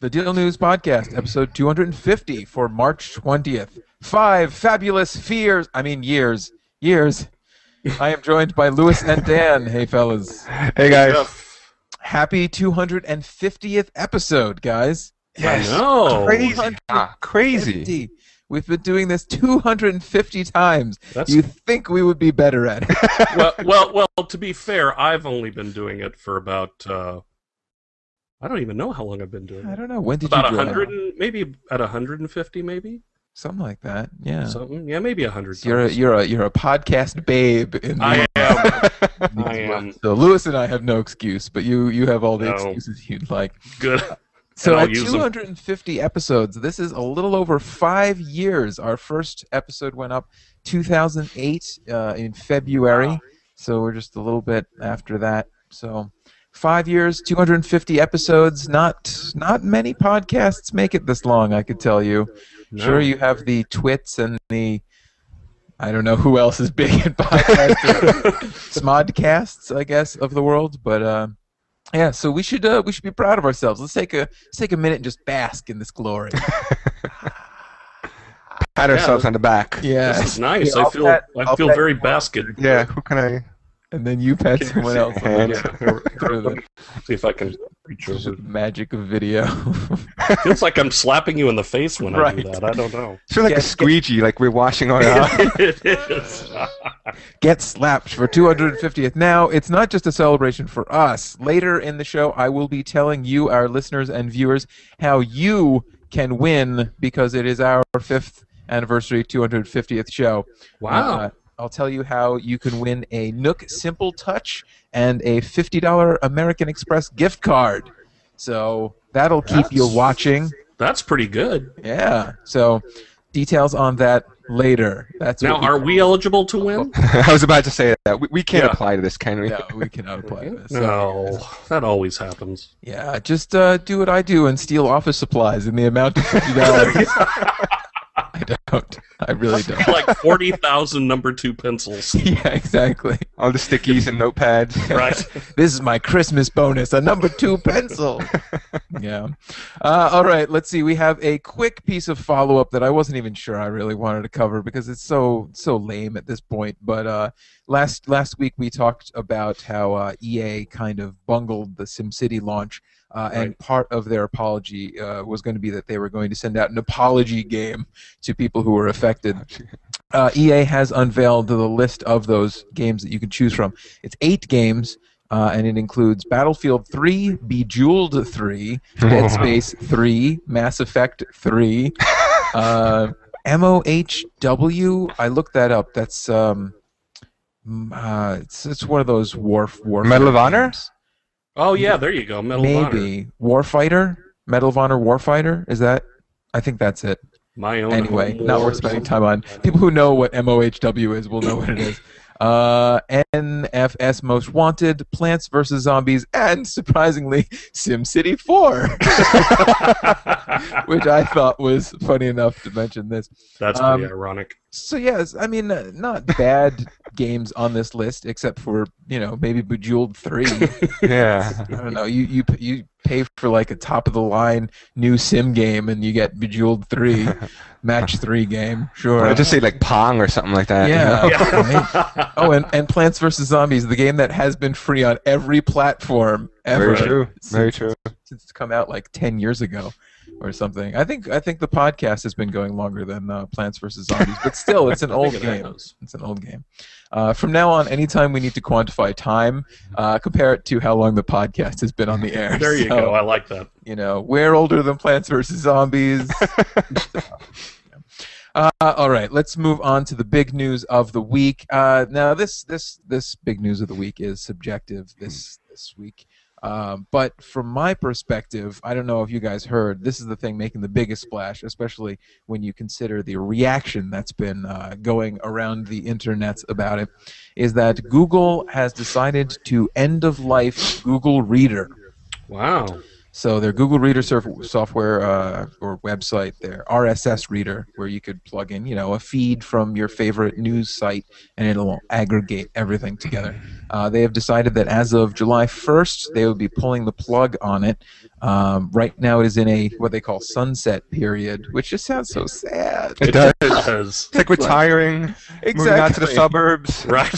The Deal News Podcast, episode 250 for March 20th. 5 fabulous years. I am joined by Louis and Dan. Hey, fellas. Hey, guys. Happy 250th episode, guys. Yes. I know. Crazy. We've been doing this 250 times. That's... You think we would be better at it. well, to be fair, I've only been doing it for about, I don't even know how long I've been doing it. I don't know. When did about you join? 100, maybe at 150, maybe? Something like that, yeah. Yeah, maybe 100 So you're a podcast babe. I am. So Louis and I have no excuse, but you have all the excuses you'd like. Good. So at 250 episodes, this is a little over 5 years. Our first episode went up 2008 in February, wow. So we're just a little bit after that. So 5 years, 250 episodes. Not many podcasts make it this long, I could tell you. No. Sure, you have the Twits and the, I don't know who else is big in podcasts, Smodcasts, I guess, of the world. But yeah, so we should be proud of ourselves. Let's take a minute and just bask in this glory. Pat ourselves on the back. Yeah, this is nice. I feel very basked. Yeah, who can I? And then you pat someone else. See if I can reach over. The magic of video. Feels like I'm slapping you in the face when I do that. I don't know. It's like a squeegee, like we're washing our hands. It is. Get slapped for 250th. Now, it's not just a celebration for us. Later in the show, I will be telling you, our listeners and viewers, how you can win because it is our 5th anniversary 250th show. Wow. I'll tell you how you can win a Nook Simple Touch and a $50 American Express gift card. So that'll keep you watching. That's pretty good. Yeah. So details on that later. Now, are we eligible to win? I was about to say that. We can't apply to this, can we? No, we cannot apply to this. No, that always happens. Yeah, just do what I do and steal office supplies in the amount of $50. I don't. I really don't. Like 40,000 number 2 pencils. Yeah, exactly. All the stickies and notepads. Right. This is my Christmas bonus, a number 2 pencil. Yeah. All right, let's see. We have a quick piece of follow-up that I wasn't even sure I really wanted to cover because it's so lame at this point. But last week we talked about how EA kind of bungled the SimCity launch. And part of their apology was going to be that they were going to send out an apology game to people who were affected. EA has unveiled the list of those games that you can choose from. It's 8 games, and it includes Battlefield 3, Bejeweled 3, Dead Space 3, Mass Effect 3, MOHW. I looked that up. That's it's one of those war Medal of Honor. Oh yeah, there you go. Medal of Honor. Maybe Warfighter, Medal of Honor Warfighter. Is that? I think that's it. My own. Anyway, not worth spending time on. People who know what MOHW is will know what it is. NFS Most Wanted, Plants vs. Zombies, and surprisingly, SimCity 4, which I thought was funny enough to mention this. That's pretty ironic. So yes, I mean, not bad games on this list, except for maybe Bejeweled 3. Yeah. I don't know. You pay for like a top of the line new sim game, and you get Bejeweled 3, Match 3 game. Sure. I'd just say like Pong or something like that. Yeah. Right? Oh, and Plants vs. Zombies, the game that has been free on every platform ever. Very true. Very true. Since it's come out like 10 years ago. Or something. I think the podcast has been going longer than Plants vs. Zombies, but still, it's an old game. It's an old game. From now on, anytime we need to quantify time, compare it to how long the podcast has been on the air. There you go. I like that. We're older than Plants vs. Zombies. All right, let's move on to the big news of the week. Now, this big news of the week is subjective this week. But from my perspective, I don't know if you guys heard, this is the thing making the biggest splash, especially when you consider the reaction that's been going around the internet about it, is that Google has decided to end-of-life Google Reader. Wow. So their Google Reader software or website, their RSS reader, where you could plug in, a feed from your favorite news site, and it'll aggregate everything together. They have decided that as of July 1st, they will be pulling the plug on it. Right now, it is in a what they call sunset period, which just sounds so sad. It does. It's It's like retiring, moving out to the suburbs. right.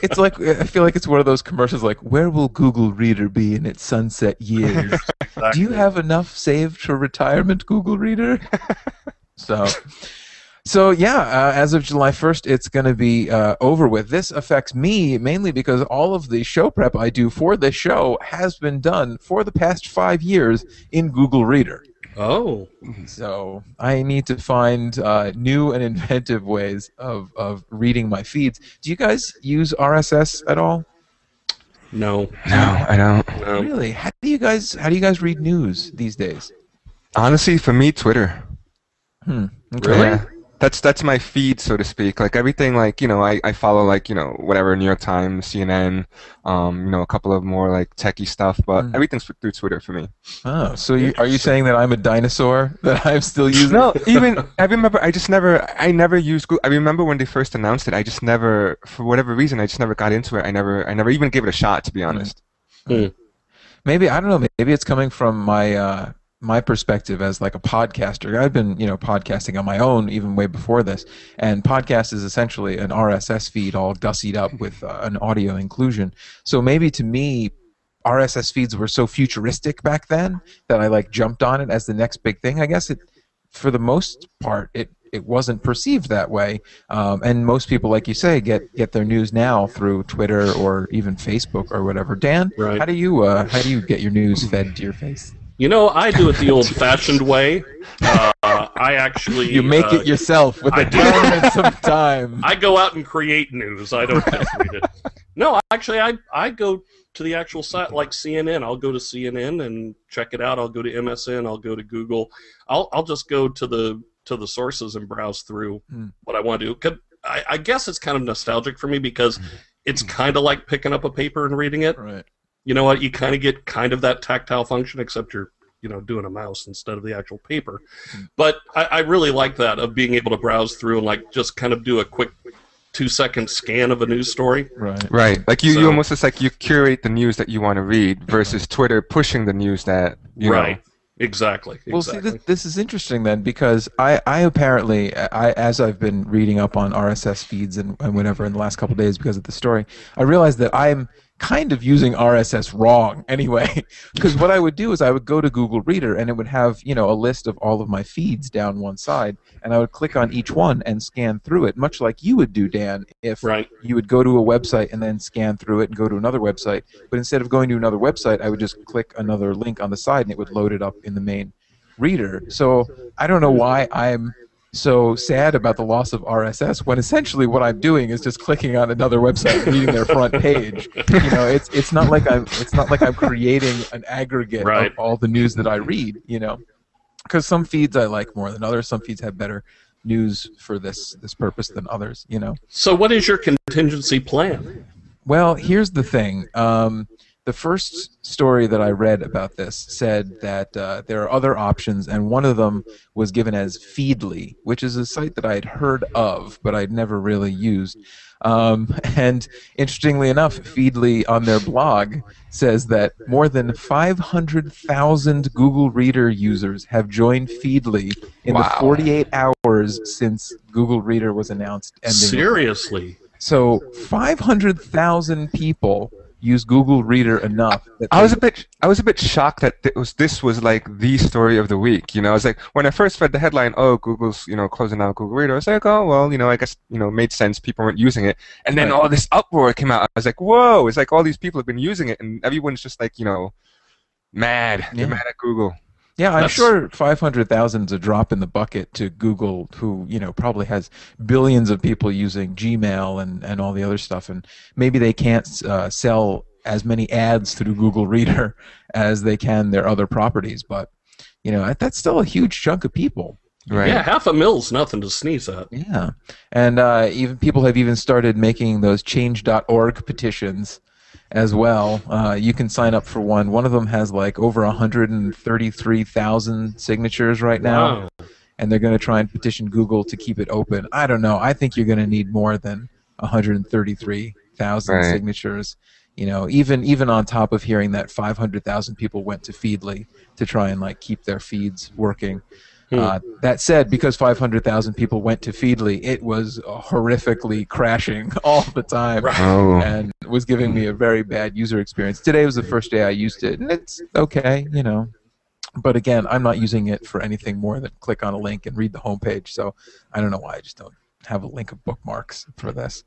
It's like I feel like it's one of those commercials like, where will Google Reader be in its sunset years? Do you have enough saved for retirement, Google Reader? So yeah, as of July 1st, it's going to be over with. This affects me mainly because all of the show prep I do for this show has been done for the past 5 years in Google Reader. Oh. So I need to find new and inventive ways of reading my feeds. Do you guys use RSS at all? No. No, I don't. No. Really? How do you guys read news these days? Honestly, for me, Twitter. Okay. Really? Yeah. That's my feed, so to speak. Like everything, like I follow like whatever New York Times, CNN, a couple of more like techie stuff, but everything's through Twitter for me. Oh, so are you saying that I'm a dinosaur that I'm still using? No, even I remember I never used Google. I remember when they first announced it. I just never, for whatever reason, I just never got into it. I never even gave it a shot, to be honest. Maybe I don't know. Maybe it's coming from my perspective as like a podcaster. I've been podcasting on my own even way before this, and podcast is essentially an RSS feed all gussied up with an audio inclusion. So maybe to me, RSS feeds were so futuristic back then that I like jumped on it as the next big thing. I guess for the most part it wasn't perceived that way, and most people, like you say, get their news now through Twitter or even Facebook or whatever. Dan, Right. how do you get your news fed to your face? I do it the old-fashioned way. I actually... You make it yourself with a pen and some time. I go out and create news. I don't just read it. No, actually, I go to the actual site, like CNN. I'll go to CNN and check it out. I'll go to MSN. I'll go to Google. I'll just go to the sources and browse through what I want to do. I guess it's kind of nostalgic for me because it's kind of like picking up a paper and reading it. Right. You know what? You kind of get kind of that tactile function, except you're doing a mouse instead of the actual paper. But I really like that, of being able to browse through and like just kind of do a quick 2-second scan of a news story. Right. Like you almost, it's like you curate the news that you want to read versus Twitter pushing the news that you know. Exactly. Well, see, this is interesting then, because I apparently, as I've been reading up on RSS feeds and whatever in the last couple of days because of the story, I realized that I'm kind of using RSS wrong anyway. Because what I would do is I would go to Google Reader and it would have a list of all of my feeds down one side, and I would click on each one and scan through it, much like you would do, Dan, if you would go to a website and then scan through it and go to another website. But instead of going to another website, I would just click another link on the side and it would load it up in the main reader. So I don't know why I'm so sad about the loss of RSS when essentially what I'm doing is just clicking on another website and reading their front page. It's not like I'm creating an aggregate of all the news that I read, because some feeds I like more than others. Some feeds have better news for this purpose than others, So what is your contingency plan? Well, here's the thing. The first story that I read about this said that there are other options, and one of them was given as Feedly, which is a site that I had heard of, but I'd never really used. And interestingly enough, Feedly on their blog says that more than 500,000 Google Reader users have joined Feedly in the 48 hours since Google Reader was announced ending. Seriously? So 500,000 people use Google Reader enough. I was a bit shocked that this was like the story of the week. I was like, when I first read the headline, oh, Google's closing down Google Reader, I was like, oh well, I guess it made sense. People weren't using it, and then all this uproar came out. I was like, whoa! It's like all these people have been using it, and everyone's just like mad. They're mad at Google. Yeah, I'm sure 500,000 is a drop in the bucket to Google, who probably has billions of people using Gmail and all the other stuff, and maybe they can't sell as many ads through Google Reader as they can their other properties, but that's still a huge chunk of people. Right. Yeah, 500,000's nothing to sneeze at. Yeah, and even people have even started making those change.org petitions. as well. You can sign up for one. One of them has like over 133,000 signatures right now, Wow. and they're going to try and petition Google to keep it open. I don't know. I think you're going to need more than 133,000 Right. signatures. You know, even on top of hearing that 500,000 people went to Feedly to try and like keep their feeds working. That said, because 500,000 people went to Feedly, it was horrifically crashing all the time, Oh. and was giving me a very bad user experience. Today was the first day I used it, and it's okay, you know. But again, I'm not using it for anything more than click on a link and read the homepage. So I don't know why I just don't have a link of bookmarks for this.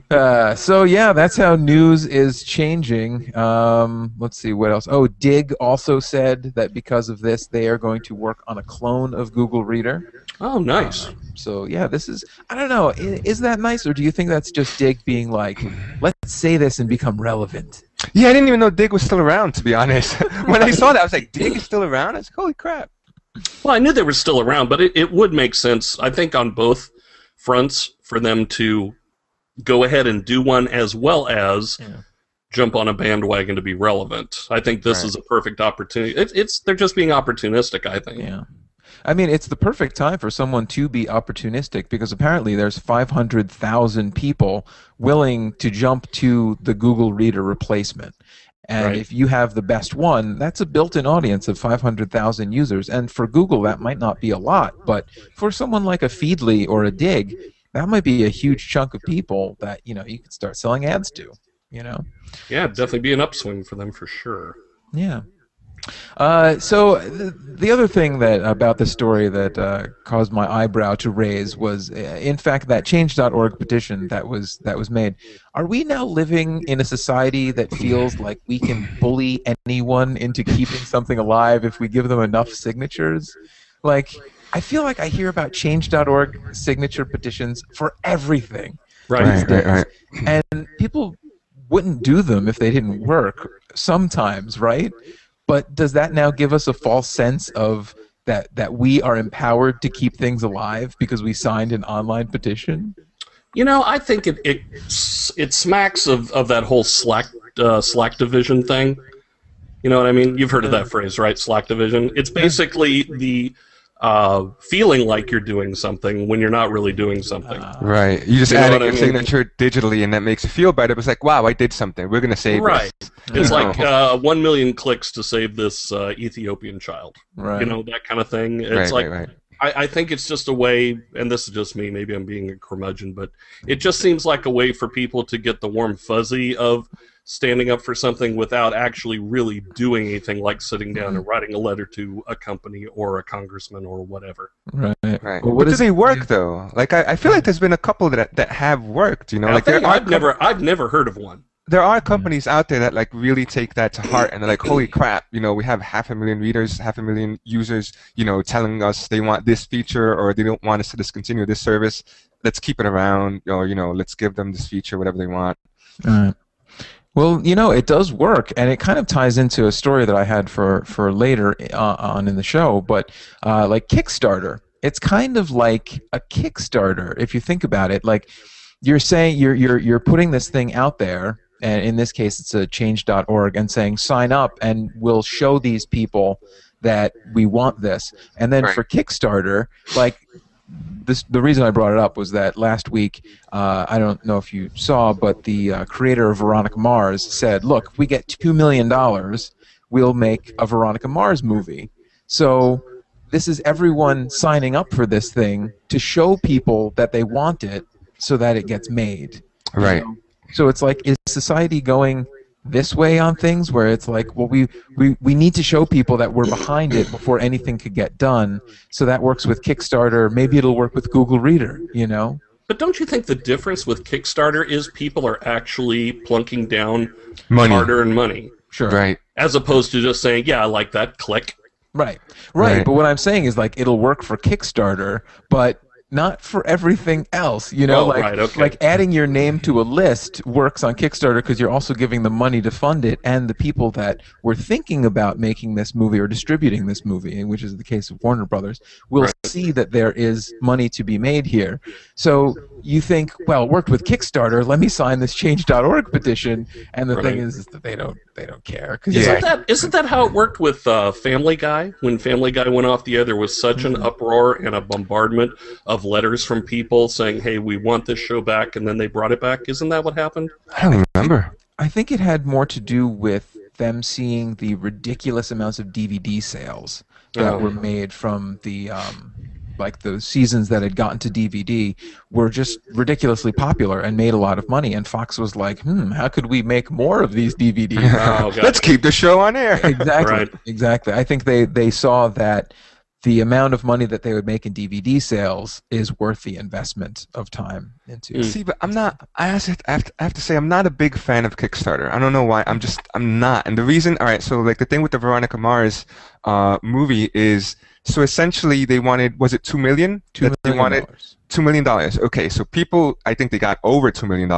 So yeah, that's how news is changing. Let's see what else. Oh, Dig also said that because of this, they are going to work on a clone of Google Reader. Oh, nice. So yeah, this is, I don't know, is that nice, or do you think that's just Dig being like, let's say this and become relevant? Yeah, I didn't even know Dig was still around, to be honest. When I saw that, I was like, Dig is still around? I was like, holy crap. Well, I knew they were still around, but it would make sense, I think, on both fronts for them to go ahead and do one as well as jump on a bandwagon to be relevant. I think this is a perfect opportunity. They're just being opportunistic, I think. Yeah. I mean, it's the perfect time for someone to be opportunistic because apparently there's 500,000 people willing to jump to the Google Reader replacement. And if you have the best one, that's a built-in audience of 500,000 users. And for Google, that might not be a lot. But for someone like a Feedly or a Dig, that might be a huge chunk of people that, you know, you could start selling ads to, you know? Yeah, it'd definitely be an upswing for them for sure. Yeah. So the other thing that about the story that caused my eyebrow to raise was, in fact, that Change.org petition that was made. Are we now living in a society that feels like we can bully anyone into keeping something alive if we give them enough signatures? Like, I feel like I hear about Change.org signature petitions for everything. Right. And people wouldn't do them if they didn't work sometimes, right? But does that now give us a false sense of that we are empowered to keep things alive because we signed an online petition? You know, I think it smacks of that whole Slack division thing. You know what I mean? You've heard of that phrase, right? Slack division. It's basically the feeling like you're doing something when you're not really doing something. Right. You just You know adding what I your mean? signature digitally, and that makes you feel better. It's like, wow, I did something. We're going to save Right. this. It's You like know? 1 million clicks to save this Ethiopian child. Right. You know, that kind of thing. It's Right. I think it's just a way, and this is just me, maybe I'm being a curmudgeon, but it just seems like a way for people to get the warm fuzzy of standing up for something without actually really doing anything, like sitting down and writing a letter to a company or a congressman or whatever. Right. Right. Well, But do they work though? Like I feel like there's been a couple that have worked. You know, like I've never heard of one. there are companies out there that like really take that to heart and they're like, holy crap, you know, we have 500,000 readers, 500,000 users, you know, telling us they want this feature or they don't want us to discontinue this service. Let's keep it around, or, you know, let's give them this feature, whatever they want. Right. Well, you know, it does work, and it kind of ties into a story that I had for later on in the show. But like Kickstarter, it's kind of like a Kickstarter if you think about it. Like you're saying, you're putting this thing out there, and in this case, it's a Change.org, and saying sign up, and we'll show these people that we want this. And then for Kickstarter, like. The reason I brought it up was that last week, I don't know if you saw, but the creator of Veronica Mars said, look, if we get $2 million, we'll make a Veronica Mars movie. So this is everyone signing up for this thing to show people that they want it so that it gets made. Right. So it's like, is society going this way on things where it's like, well, we need to show people that we're behind it before anything could get done. So that works with Kickstarter. Maybe it'll work with Google Reader, you know? But don't you think the difference with Kickstarter is people are actually plunking down Money. hard-earned money? Sure. Right. As opposed to just saying, yeah, I like that, click. Right. But what I'm saying is like it'll work for Kickstarter, but not for everything else. You know, Oh, like right, okay. like adding your name to a list works on Kickstarter because you're also giving the money to fund it, and the people that were thinking about making this movie or distributing this movie, which is the case of Warner Brothers, will Right. see that there is money to be made here. So you think, well, it worked with Kickstarter. Let me sign this Change.org petition, and the thing Right. is that they don't care. 'Cause Isn't that how it worked with Family Guy? When Family Guy went off the air, there was such an uproar and a bombardment of letters from people saying, "Hey, we want this show back," and then they brought it back. Isn't that what happened? I don't remember. I think it had more to do with them seeing the ridiculous amounts of DVD sales that Oh. were made from the like the seasons that had gotten to DVD were just ridiculously popular and made a lot of money. And Fox was like, how could we make more of these DVDs? Oh, gotcha. Let's keep the show on air. Exactly. Right. Exactly. I think they saw that the amount of money that they would make in DVD sales is worth the investment of time into. See, but I'm not. I have to say, I'm not a big fan of Kickstarter. I don't know why. I'm not. And the reason, all right. So, like, the thing with the Veronica Mars movie is, so essentially they wanted, was it $2 million? $2 They million. wanted $2 million. Okay, so people, I think they got over $2 million.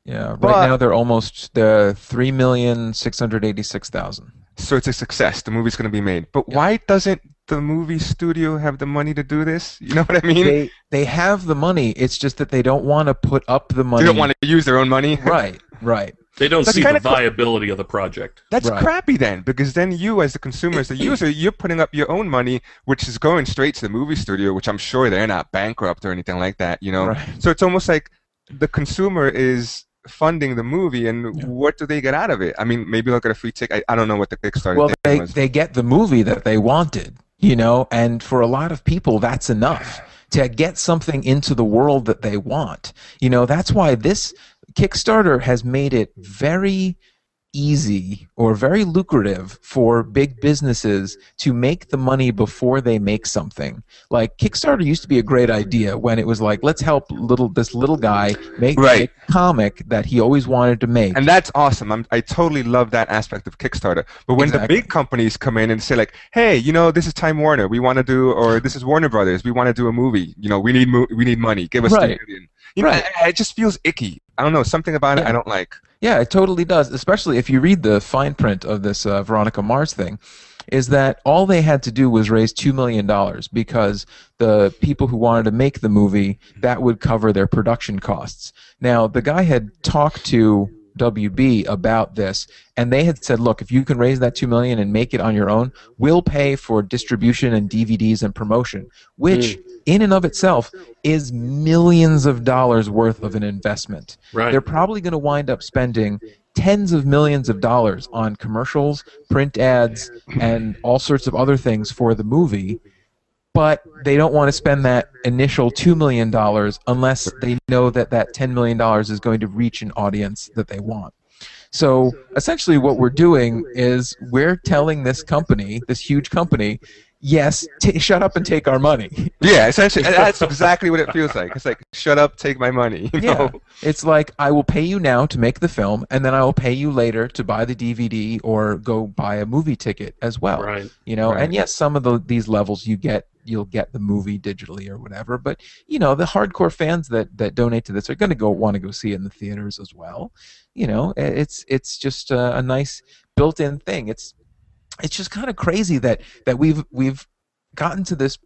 Yeah. Right But- now they're almost the 3,686,000. So it's a success. The movie's going to be made. But why doesn't the movie studio have the money to do this? You know what I mean? They have the money. It's just that they don't want to put up the money. They don't want to use their own money. Right. Right. They don't That's see the kinda cool. viability of the project. That's Right. crappy then, because then you, as the consumer, as the user, you're putting up your own money, which is going straight to the movie studio, which I'm sure they're not bankrupt or anything like that, you know? Right. So it's almost like the consumer is funding the movie, and what do they get out of it? I mean, maybe they'll get a free ticket. I don't know what the Kickstarter Well, thing was. they get the movie that they wanted, you know, and for a lot of people, that's enough to get something into the world that they want. You know, that's why this Kickstarter has made it very easy or very lucrative for big businesses to make the money before they make something. Like Kickstarter used to be a great idea when it was like, let's help this little guy make a comic that he always wanted to make. And that's awesome. I totally love that aspect of Kickstarter. But when Exactly. the big companies come in and say like, hey, you know, this is Time Warner, we want to do, or this is Warner Brothers, we want to do a movie. You know, we need money. Give us Right. $3 million. You know, it just feels icky. I don't know, something about it I don't like. Yeah, it totally does, especially if you read the fine print of this Veronica Mars thing, is that all they had to do was raise $2 million because the people who wanted to make the movie, that would cover their production costs. Now, the guy had talked to WB about this, and they had said, look, if you can raise that $2 million and make it on your own, we'll pay for distribution and DVDs and promotion, which in and of itself is millions of dollars worth of an investment. Right. They're probably going to wind up spending tens of millions of dollars on commercials, print ads, and all sorts of other things for the movie, but they don't want to spend that initial $2 million unless they know that that $10 million is going to reach an audience that they want. So essentially what we're doing is we're telling this company, this huge company, yes, shut up and take our money. Yeah, essentially, that's exactly what it feels like. It's like, shut up, take my money. You know? It's like, I will pay you now to make the film, and then I will pay you later to buy the DVD or go buy a movie ticket as well. Right. You know, Right. and yes, some of these levels you'll get the movie digitally or whatever, but you know, the hardcore fans that donate to this are going to want to go see it in the theaters as well. You know, it's just a nice built-in thing. It's just kind of crazy that we've gotten to this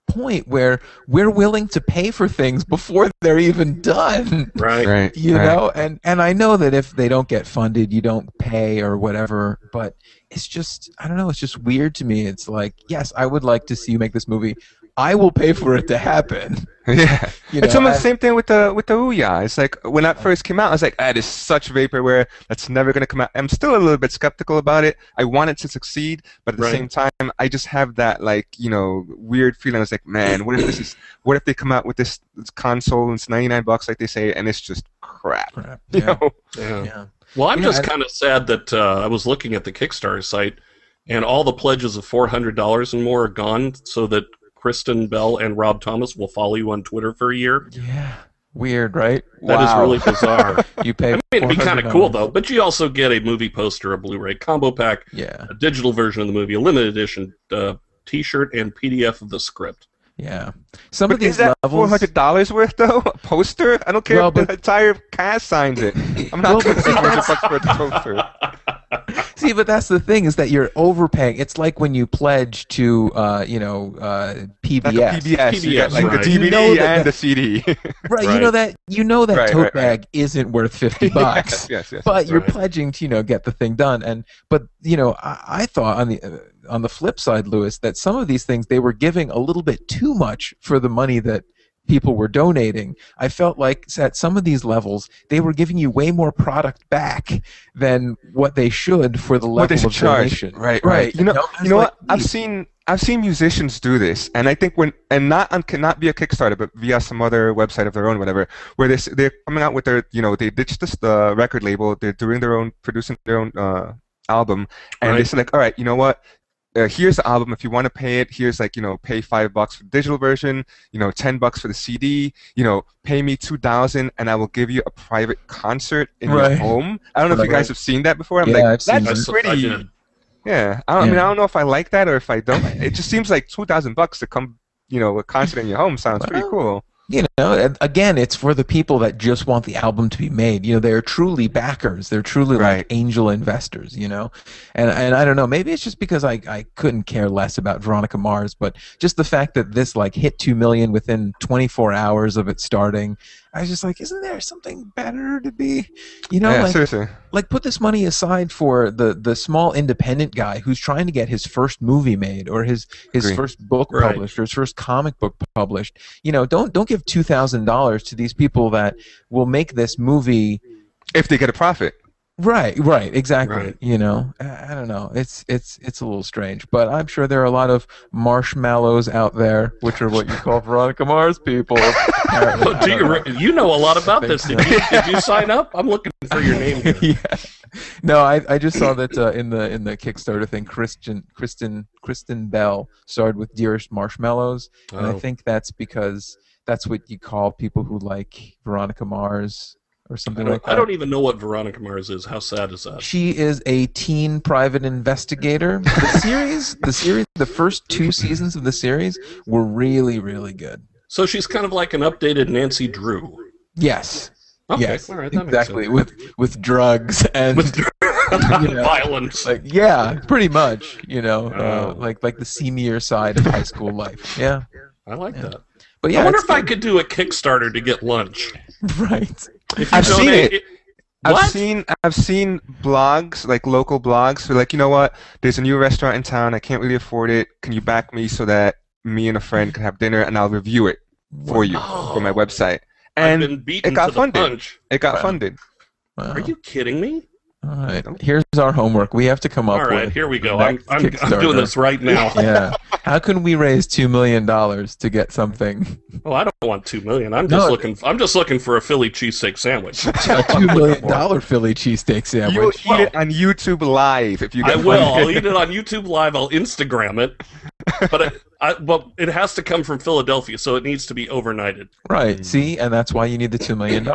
point where we're willing to pay for things before they're even done. Right. Right. You right. know, and I know that if they don't get funded, you don't pay or whatever, but it's just, I don't know, it's just weird to me. It's like, yes, I would like to see you make this movie. I will pay for it to happen. Yeah, You it's know, almost the same thing with the Ouya. It's like when that first came out, I was like, "That is such vaporware. That's never gonna come out." I'm still a little bit skeptical about it. I want it to succeed, but at the Right. same time, I just have that like weird feeling. I was like, "Man, what if they come out with this console and it's $99 like they say, and it's just crap?" Crap. You Yeah. know? Yeah. Yeah. Well, I'm You know, just kind of sad that I was looking at the Kickstarter site, and all the pledges of $400 and more are gone, so that Kristen Bell and Rob Thomas will follow you on Twitter for a year. Yeah. Weird, right? That is really bizarre. You pay I mean, it'd be kind of cool, $400. though. But you also get a movie poster, a Blu-ray combo pack, Yeah. a digital version of the movie, a limited edition T-shirt, and PDF of the script. Yeah. Some But of these is that levels. $400 worth though? A poster? I don't care Well, if the but- entire cast signs it. I'm not Well, going to pay $400 for a poster. See, but that's the thing is that you're overpaying. It's like when you pledge to, PBS. Like a PBS, you get like right. the You DVD know that and the CD. Right, Right. you know that Right, tote right, right. bag isn't worth $50. yes. But you're Right. pledging to get the thing done. But I thought on the flip side, Lewis, that some of these things they were giving a little bit too much for the money that people were donating. I felt like at some of these levels they were giving you way more product back than what they should for the What they level should of charge. donation. Right. You know I was what? like, I've seen musicians do this, and I think cannot be a Kickstarter, but via some other website of their own, whatever, where they're coming out with their, they ditched the record label, they're doing their own, producing their own album, and they Right. say like, all right, you know what? Here's the album. If you want to pay it, here's like, pay $5 for the digital version, $10 for the CD, pay me $2,000 and I will give you a private concert in your Right. home. I don't know if you Right. guys have seen that before. I'm Yeah, like, I've seen that's that. I pretty. did. Yeah. I mean, Yeah. I don't know if I like that or if I don't. It just seems like $2,000 to come, a concert in your home sounds pretty Well, cool. Again, it's for the people that just want the album to be made. They're truly backers. They're truly Right. like angel investors. And I don't know. Maybe it's just because I couldn't care less about Veronica Mars, but just the fact that this like hit 2 million within 24 hours of it starting, I was just like, isn't there something better to be? Yeah, like seriously. like put this money aside for the small independent guy who's trying to get his first movie made or his Agree. first book Right. published or his first comic book published. Don't give $2,000 to these people that will make this movie. If they get a profit. Right, exactly. Right. I don't know. It's a little strange, but I'm sure there are a lot of marshmallows out there, which are what you call Veronica Mars people. Apparently. Oh, you know a lot about this. Think Did you sign up? I'm looking for your name here. Yeah. No, I just saw that in the Kickstarter thing, Kristen Bell starred with Dearest Marshmallows, and I Oh. think that's because that's what you call people who like Veronica Mars or something like that. I don't even know what Veronica Mars is. How sad is that? She is a teen private investigator. The first 2 seasons of the series were really, really good. So she's kind of like an updated Nancy Drew. Yes. Okay, Yes. all right, that Exactly. makes sense. With drugs and Violence. like yeah, pretty much. Oh. Like the senior side of high school life. Yeah. I like that. But yeah, I wonder it's if I good. could do a Kickstarter to get lunch. Right. If you I've seen donate- it. What? I've seen blogs, like local blogs, so like, you know what? There's a new restaurant in town. I can't really afford it. Can you back me so that me and a friend can have dinner and I'll review it for you for my website? I've And been beaten it got to the funded. punch. It got Wow. funded. Wow. Are you kidding me? All right. Here's our homework. We have to come up All right, with here we the go. I'm next doing Kickstarter. this right now. Yeah. How can we raise $2 million to get something? Oh, I don't want $2 million. I'm No. just looking for a Philly cheesesteak sandwich. A $2 million Philly cheesesteak You'll sandwich. eat it on YouTube Live if you I get will. I'll funded. eat it on YouTube Live. I'll Instagram it. But it has to come from Philadelphia, so it needs to be overnighted. Right. See, and that's why you need the $2 million.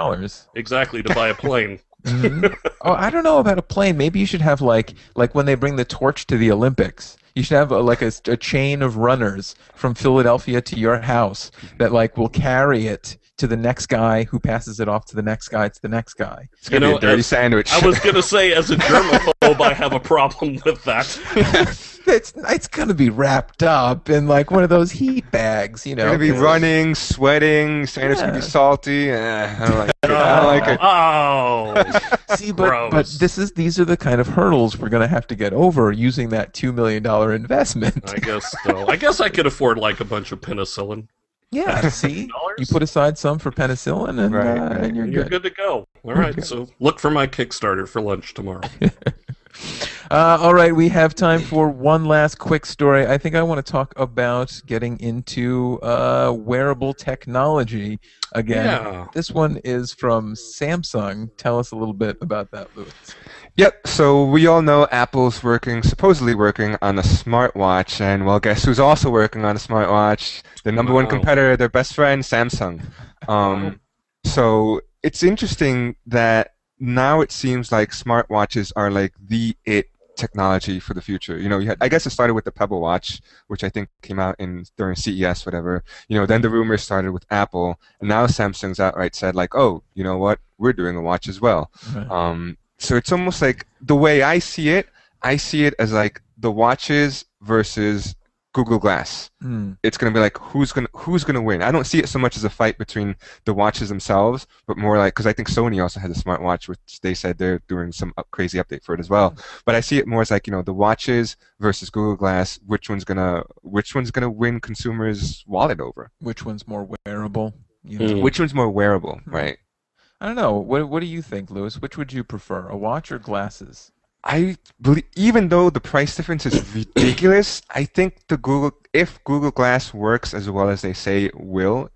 Exactly, to buy a plane. Mhm. Oh, I don't know about a plane. Maybe you should have like when they bring the torch to the Olympics. You should have a chain of runners from Philadelphia to your house that like will carry it to the next guy who passes it off to the next guy to the next guy. It's gonna be a dirty as- sandwich. I was going to say, as a germaphobe, I have a problem with that. It's gonna be wrapped up in like one of those heat bags, You're gonna be running, sweating. Sandwich gonna be Yeah. salty. I don't like it. I don't like it. Oh, See, but gross. these are the kind of hurdles we're gonna have to get over using that $2 million investment. I guess so. I guess I could afford like a bunch of penicillin. Yeah, see, you put aside some for penicillin, and, Right, and you're And you're good. good to go. All right, so look for my Kickstarter for lunch tomorrow. All right, we have time for one last quick story. I think I want to talk about getting into wearable technology again. Yeah. This one is from Samsung. Tell us a little bit about that, Louis. Yep, so we all know Apple's supposedly working on a smartwatch, and well, guess who's also working on a smartwatch? The number one Wow. competitor, their best friend, Samsung. So it's interesting that now it seems like smartwatches are like the it technology for the future. You know, I guess it started with the Pebble Watch, which I think came out during CES, whatever. You know, then the rumors started with Apple, and now Samsung's outright said like, oh, you know what, we're doing a watch as well. Right. So it's almost like the way I see it as like the watches versus Google Glass. It's gonna be like who's gonna win. I don't see it so much as a fight between the watches themselves, but more like, because I think Sony also has a smartwatch, which they said they're doing some crazy update for it as well. But I see it more as like, you know, the watches versus Google Glass. Which one's gonna win consumers' wallet over? Which one's more wearable? You know? Which one's more wearable, right? I don't know. What do you think, Lewis? Which would you prefer, a watch or glasses? I believe, even though the price difference is ridiculous, I think if Google Glass works as well as they say it will,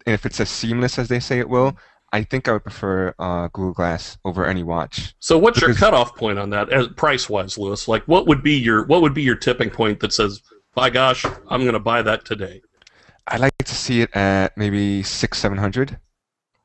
and if it's as seamless as they say it will, I think I would prefer Google Glass over any watch. So what's your cutoff point on that, price-wise, Lewis? Like, what would be your tipping point that says, by gosh, I'm going to buy that today? I like to see it at maybe $600-700.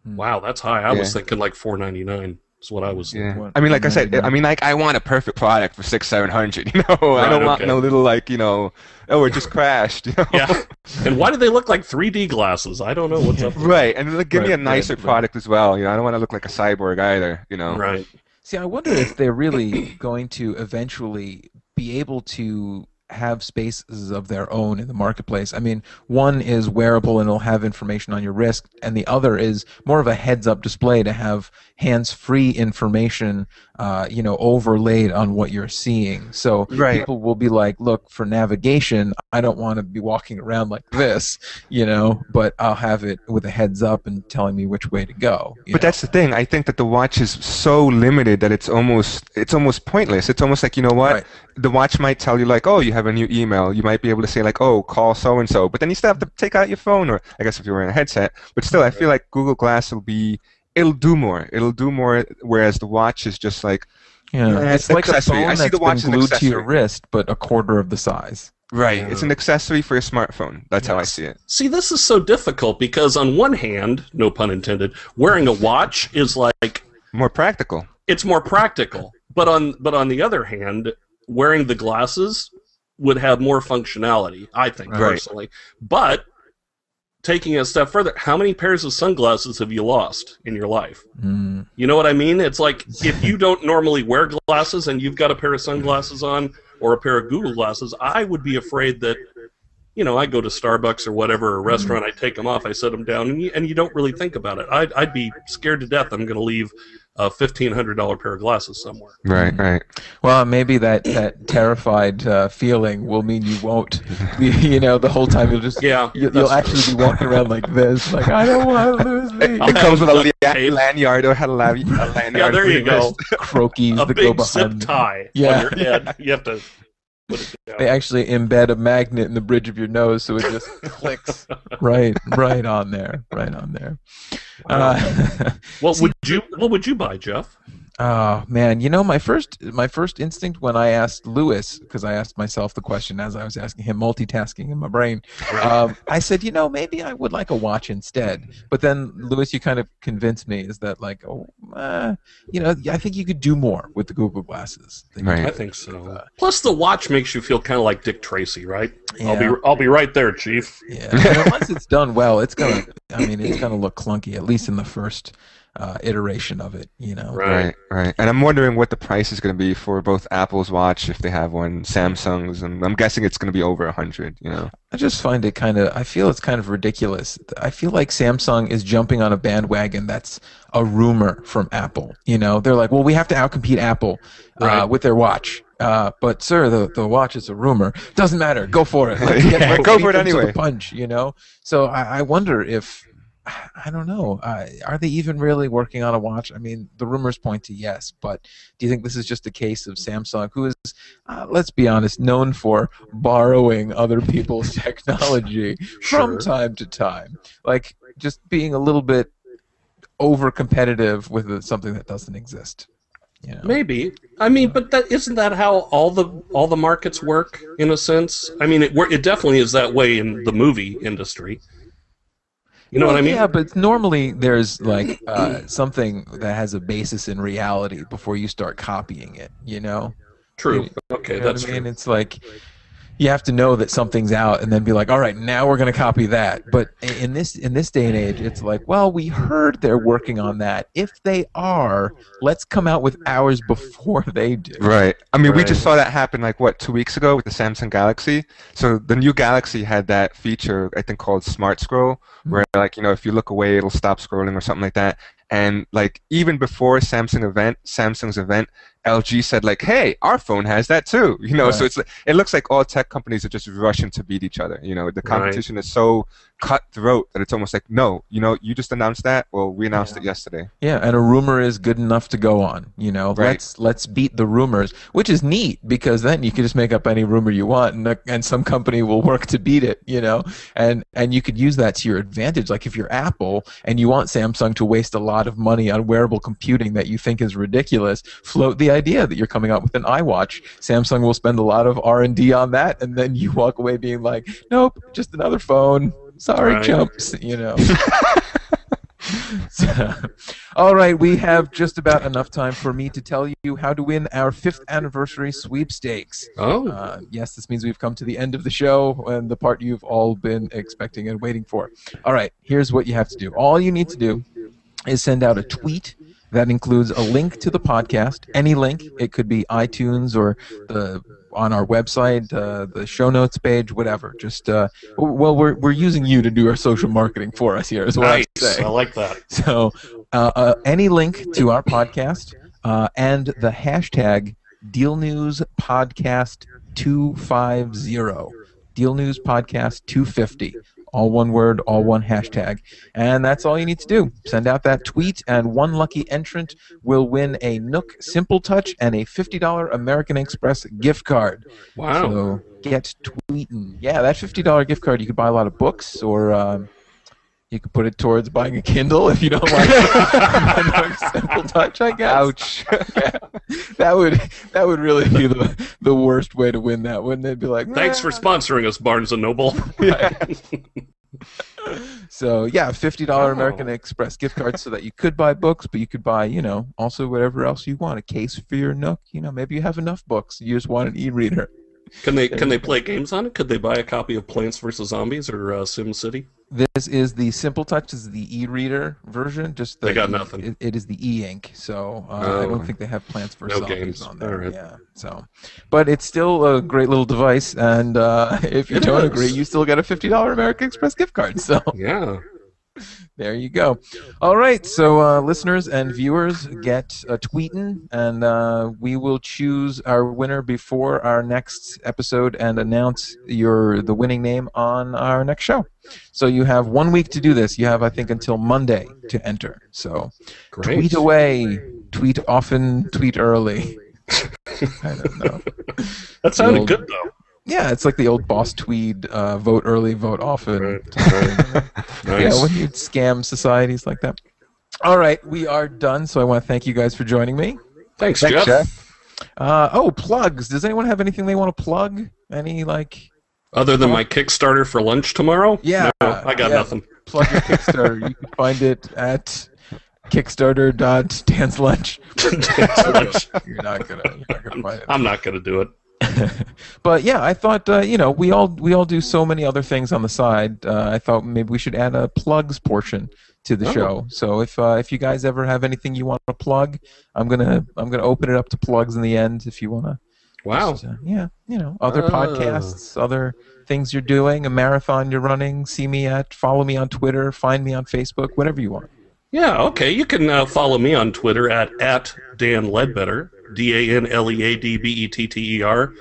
Wow, that's high. I was thinking like $499. Is what I was. Yeah. I mean, like I said, I mean, like I want a perfect product for $600-700. You know, Right, I don't want no little like, you know, oh, it just crashed. You know? Yeah. And why do they look like 3D glasses? I don't know what's up. Right, and like, give me a nicer product as well. You know, I don't want to look like a cyborg either. You know. Right. See, I wonder if they're really going to eventually be able to have spaces of their own in the marketplace. I mean, one is wearable and it'll have information on your wrist, and the other is more of a heads-up display to have hands-free information, you know, overlaid on what you're seeing. So people will be like, look, for navigation, I don't want to be walking around like this, you know, but I'll have it with a heads-up and telling me which way to go. But that's the thing. I think that the watch is so limited that it's almost pointless. It's almost like, you know what? Right. The watch might tell you like, oh, you have a new email. You might be able to say like, oh, call so and so. But then you still have to take out your phone, or I guess if you're wearing a headset. But still, I feel like Google Glass it'll do more. It'll do more. Whereas the watch is just like, it's like a accessory. phone I see that's the watch been as an glued to your accessory. wrist, but a quarter of the size. Right. Yeah. It's an accessory for your smartphone. That's how I see it. See, this is so difficult because on one hand, no pun intended, wearing a watch is like More practical. it's more practical. But on the other hand, wearing the glasses would have more functionality, I think, personally. But taking it a step further, how many pairs of sunglasses have you lost in your life? You know what I mean? It's like if you don't normally wear glasses and you've got a pair of sunglasses on or a pair of Google glasses, I would be afraid that, you know, I go to Starbucks or whatever, a restaurant, I take them off, I set them down, and you don't really think about it. I'd be scared to death I'm going to leave a $1,500 pair of glasses somewhere. Right. Well, maybe that terrified feeling will mean you won't, you know, the whole time you'll just, you'll actually be walking around like this, like, I don't want to lose me. It comes with a lanyard or a lanyard. Yeah, there you go. Croquis A that go big zip behind. tie on your head. You have to put it down. They actually embed a magnet in the bridge of your nose, so it just clicks right on there, What would you buy, Jeff? Oh man, you know, my first instinct when I asked Lewis, because I asked myself the question as I was asking him, multitasking in my brain, I said, you know, maybe I would like a watch instead. But then Lewis, you kind of convinced me, is that like, you know, I think you could do more with the Google glasses. Right. I think so. Plus, the watch makes you feel kind of like Dick Tracy, right? Yeah. I'll be right there, Chief. Yeah. And unless it's done well, it's gonna look clunky, at least in the first iteration of it, you know. Right. And I'm wondering what the price is going to be for both Apple's watch, if they have one, Samsung's, and I'm guessing it's going to be over 100, you know. I just find it I feel it's kind of ridiculous. I feel like Samsung is jumping on a bandwagon that's a rumor from Apple. You know, they're like, well, we have to outcompete Apple with their watch. But sir, the watch is a rumor. Doesn't matter. Go for it. Go for it anyway. Punch, you know. So I wonder if, I don't know. Are they even really working on a watch? I mean, the rumors point to yes, but do you think this is just a case of Samsung, who is, let's be honest, known for borrowing other people's technology from time to time? Like, just being a little bit over-competitive with something that doesn't exist. You know? Maybe. I mean, but isn't that how all the markets work, in a sense? I mean, it definitely is that way in the movie industry. You know what I mean? Yeah, but normally there's like something that has a basis in reality before you start copying it, you know? True. Okay, You know that's what I mean? true. It's like you have to know that something's out and then be like, all right, now we're going to copy that. But in this day and age, it's like, well, we heard they're working on that. If they are, let's come out with ours before they do. Right. I mean, we just Right. saw that happen like what 2 weeks ago with the Samsung Galaxy. So the new Galaxy had that feature I think called Smart Scroll, where like if you look away, it'll stop scrolling or something like that. And like even before Samsung's event, LG said like, "Hey, our phone has that too." So Right. it looks like all tech companies are just rushing to beat each other. The competition is so cutthroat that it's almost like, no, you just announced that. Well, we announced it yesterday. Yeah, and a rumor is good enough to go on. Right. Let's beat the rumors, which is neat because then you can just make up any rumor you want, and some company will work to beat it. And you could use that to your advantage. Like if you're Apple and you want Samsung to waste a lot of money on wearable computing that you think is ridiculous, float the idea that you're coming out with an iWatch. Samsung will spend a lot of R&D on that, and then you walk away being like, nope, just another phone. Sorry, Right. chumps. So, all right, we have just about enough time for me to tell you how to win our 5th anniversary sweepstakes. Oh. Yes, this means we've come to the end of the show and the part you've all been expecting and waiting for. All right, here's what you have to do. All you need to do is send out a tweet that includes a link to the podcast, any link. It could be iTunes or on our website, the show notes page, whatever. Just well, we're using you to do our social marketing for us here, is what I'm Nice. saying. I like that. So any link to our podcast and the hashtag DealNewsPodcast250, DealNewsPodcast250. All one word, all one hashtag. And that's all you need to do. Send out that tweet, and one lucky entrant will win a Nook Simple Touch and a $50 American Express gift card. Wow. So get tweeting. Yeah, that $50 gift card, you could buy a lot of books, or you could put it towards buying a Kindle if you don't like Nook Simple Touch, I guess. Ouch. Yeah. That would really be the worst way to win that, wouldn't it? Be like, Thanks for sponsoring us, Barnes & Noble. So yeah, $50 Wow. American Express gift card, so that you could buy books, but you could buy, also whatever else you want. A case for your Nook. Maybe you have enough books. You just want an e-reader. Can they play games on it? Could they buy a copy of Plants vs. Zombies or SimCity? This is the Simple Touch. This is the e-reader version. Just They got nothing. It is the e-ink. So I Oh. don't think they have Plants vs. No Zombies games. on there. All right. Yeah. So, but it's still a great little device, and if you It don't is. agree, you still get a $50 American Express gift card. So. Yeah. There you go. All right, so listeners and viewers, get tweeting, and we will choose our winner before our next episode and announce the winning name on our next show. So you have 1 week to do this. You have, I think, until Monday to enter. So Great. tweet away, tweet often, tweet early. I don't know. That sounded old- good, though. Yeah, it's like the old Boss Tweed, vote early, vote often. Right. Yeah, Nice. when you scam societies like that. All right, we are done, so I want to thank you guys for joining me. Thanks, Thanks, Jeff. Plugs. Does anyone have anything they want to plug? Any, Other than my Kickstarter for lunch tomorrow? Yeah. No, I got yeah. nothing. Plug your Kickstarter. You can find it at kickstarter.dancelunch. You're not gonna find it. I'm not going to do it. But yeah, I thought we all do so many other things on the side. I thought maybe we should add a plugs portion to the Oh. show. So if you guys ever have anything you want to plug, I'm gonna open it up to plugs in the end. If you wanna, Wow. just, other podcasts, other things you're doing, a marathon you're running. Follow me on Twitter, find me on Facebook, whatever you want. Yeah, okay. You can follow me on Twitter at Dan Leadbetter, DanLeadbetter.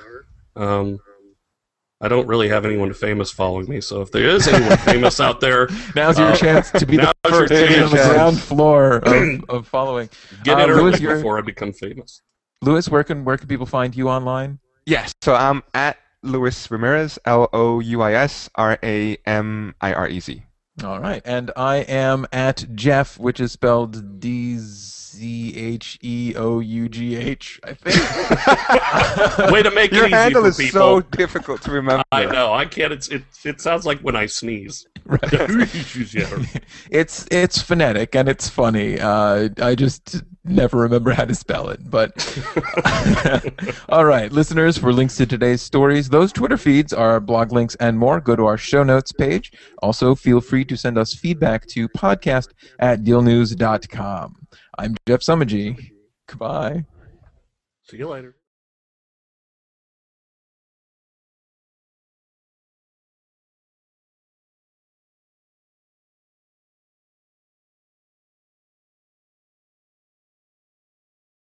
I don't really have anyone famous following me, so if there is anyone famous out there, Now's your chance to be the now's your first to be on the chance. ground floor of following. get it Louis, early before I become famous. Louis, where can people find you online? Yes. So I'm at Luis Ramirez, LOUISRAMIREZ. All right, and I am at Jeff, which is spelled DZHEOUGH, I think. Way to make Your it easy handle for is people. so difficult to remember. I know. I can't. It sounds like when I sneeze. Right. It's phonetic and it's funny. I just never remember how to spell it. But all right, listeners, for links to today's stories, those Twitter feeds, our blog links, and more, go to our show notes page. Also, feel free to send us feedback to podcast@dealnews.com. I'm Jeff Somogyi. Goodbye. See you later.